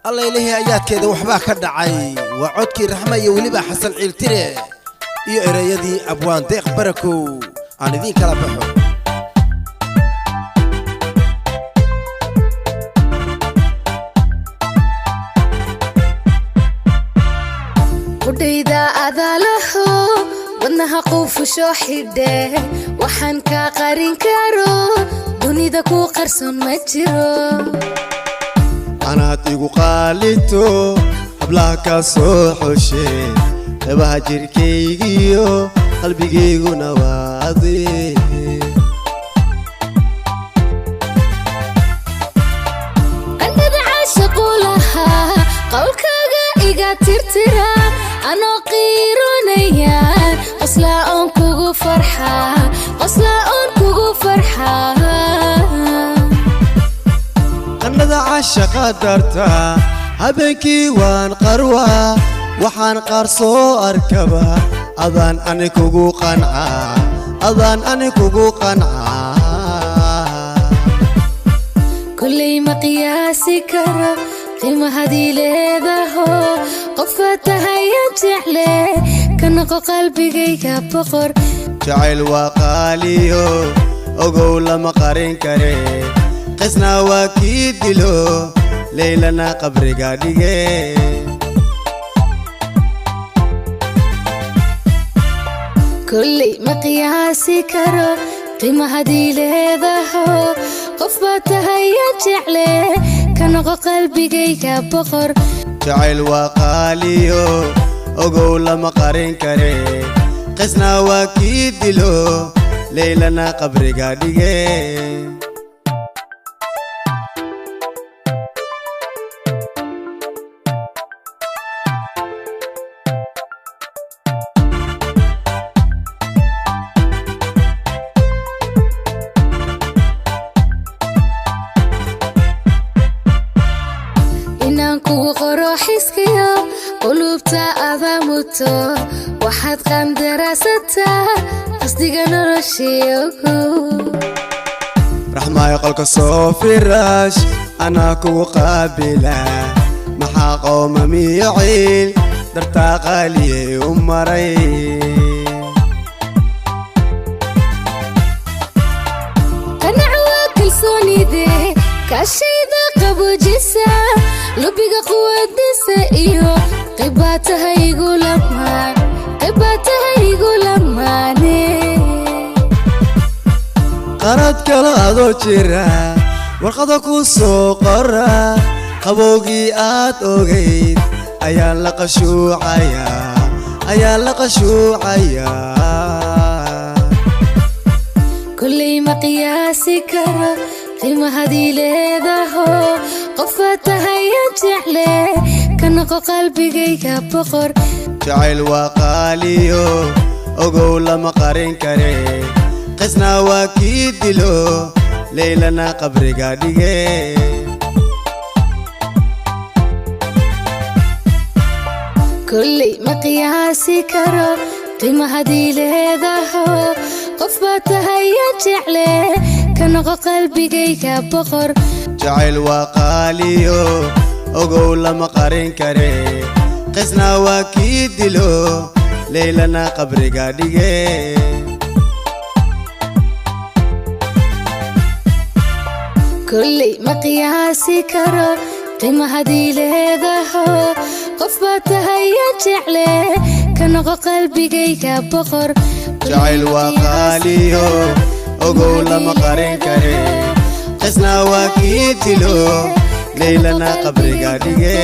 الله إلهي آيات كذا وحبا كدعي وعدكي رحمة يولبا حسن عيلتري iyo erayadii abwaan deeq barakow aan idin kala baxo qudayda adalaho wadnaha qufusho xidhe waxaan ka qarin karo dunida ku qarsoon ma jiro anaad igu qaalito hablaha ka soo xoshe qabaha jirkaygiyo qalbigayguna waadee qandhada caashaqu lahaa qowlkaaga iga tirtira anoo qiironaya qoslaa oon kugu farxaa qandhada caashaqa darta habeenkii waan qarwaa waxaan qaar soo arkaba adaan ani kugu qancaa kulley ma qiyaasi karo qiimahadii leedaho qofaad tahayaan jecle ka noqo qalbigayga boqor jacayl waa qaaliyo ogow lama qarin kare qisna waa kii dilo leylana qabriga dhige kulley ma qiyaasi karo qiimahadii leedaho qofaad tahayaan jecle ka noqo qalbigayga boqor jacayl waa qaaliyo ogow lama qarin kare qisna waa kii dilo leylana qabriga dhige inaan kugu qoro xiskiyo qulubta adamuto waxaad qandaraasataa qasdiga noloshiyogu raxmaayo qolka soo firaash anaa kugu qaabila maxaa qooma miyo ciil dartaa qaaliyey u maray qanac waa kalsoonide kaashayda qaboojisa lubiga quwadisa iyo qaybaad tahay igu lamaane qarad kala adoo jira warqada ku soo qora qabowgii aad ogayd ayaa la qashuucayaa kulley ma qiyaasi karo qiimahadii leedaho qofaad tahayaan jecle ka noqo qalbigayga boqor jacayl waa qaaliyo ogow lama qarin kare qisna waa kii dilo leylana qabriga dhige kulley ma qiyaasi karo qiimahadii leedaho qofaad tahayaan jecle ka noqo qalbigayga boqor jacayl waa qaaliyo ogow lama qarin kare qisna waa kii dilo leylana qabriga dhige kulley ma qiyaasi karo qiimahadii leedaho qofaad tahayaan jecle ka noqo qalbigayga boqor jacayl waa qaaliyo ogow lama qarin kare qisna waa kii dilo leylana qabriga dhige